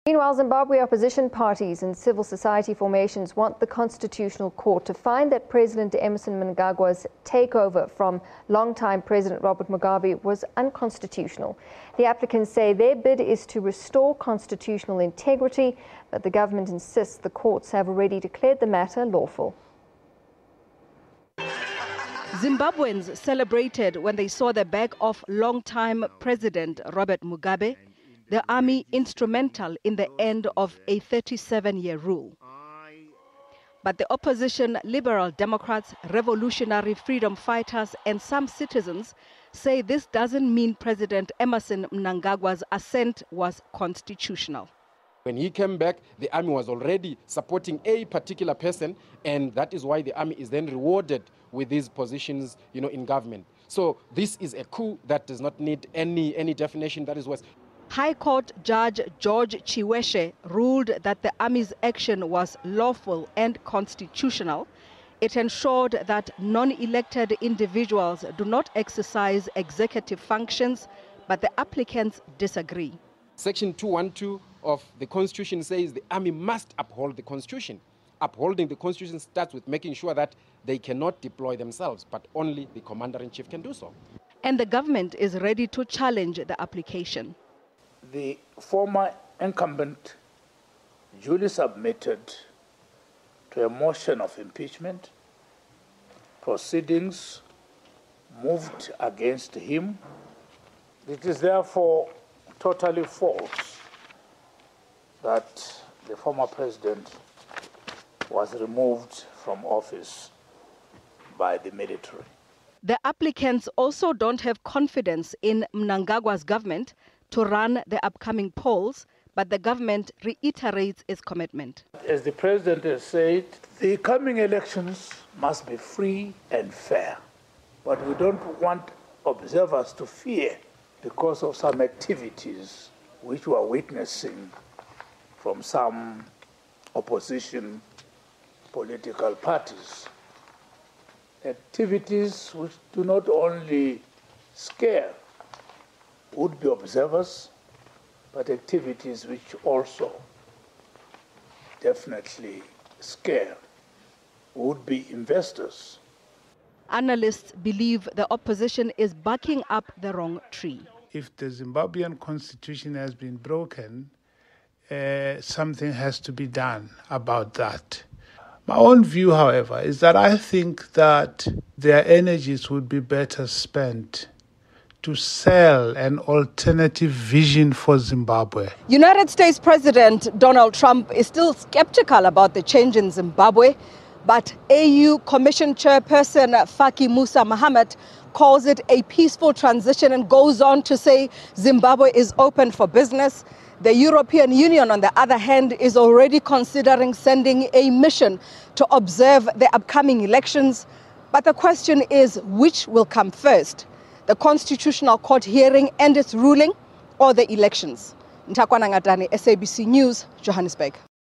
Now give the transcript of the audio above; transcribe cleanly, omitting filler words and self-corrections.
Meanwhile, Zimbabwe opposition parties and civil society formations want the Constitutional Court to find that President Emmerson Mnangagwa's takeover from longtime President Robert Mugabe was unconstitutional. The applicants say their bid is to restore constitutional integrity, but the government insists the courts have already declared the matter lawful. Zimbabweans celebrated when they saw the back of longtime President Robert Mugabe, the army instrumental in the end of a 37-year rule. But the opposition, Liberal Democrats, revolutionary freedom fighters and some citizens say this doesn't mean President Emmerson Mnangagwa's assent was constitutional. When he came back, the army was already supporting a particular person, and that is why the army is then rewarded with these positions, in government. So this is a coup that does not need any definition. That is what. High Court Judge George Chiweshe ruled that the army's action was lawful and constitutional. It ensured that non-elected individuals do not exercise executive functions, but the applicants disagree. Section 212 of the Constitution says the army must uphold the Constitution. Upholding the Constitution starts with making sure that they cannot deploy themselves, but only the Commander-in-Chief can do so. And the government is ready to challenge the application. The former incumbent duly submitted to a motion of impeachment. Proceedings moved against him. It is therefore totally false that the former president was removed from office by the military. The applicants also don't have confidence in Mnangagwa's government to run the upcoming polls, but the government reiterates its commitment. As the president has said, the coming elections must be free and fair. But we don't want observers to fear because of some activities which we are witnessing from some opposition political parties. Activities which do not only scare would-be observers, but activities which also definitely scare would-be investors. Analysts believe the opposition is backing up the wrong tree. If the Zimbabwean constitution has been broken, something has to be done about that. My own view, however, is that I think that their energies would be better spent to sell an alternative vision for Zimbabwe. United States President Donald Trump is still skeptical about the change in Zimbabwe, but AU Commission Chairperson Faki Musa Mohammed calls it a peaceful transition and goes on to say Zimbabwe is open for business. The European Union, on the other hand, is already considering sending a mission to observe the upcoming elections. But the question is, which will come first? The Constitutional Court hearing and its ruling, or the elections? Ntakwana Ngatani, SABC News, Johannesburg.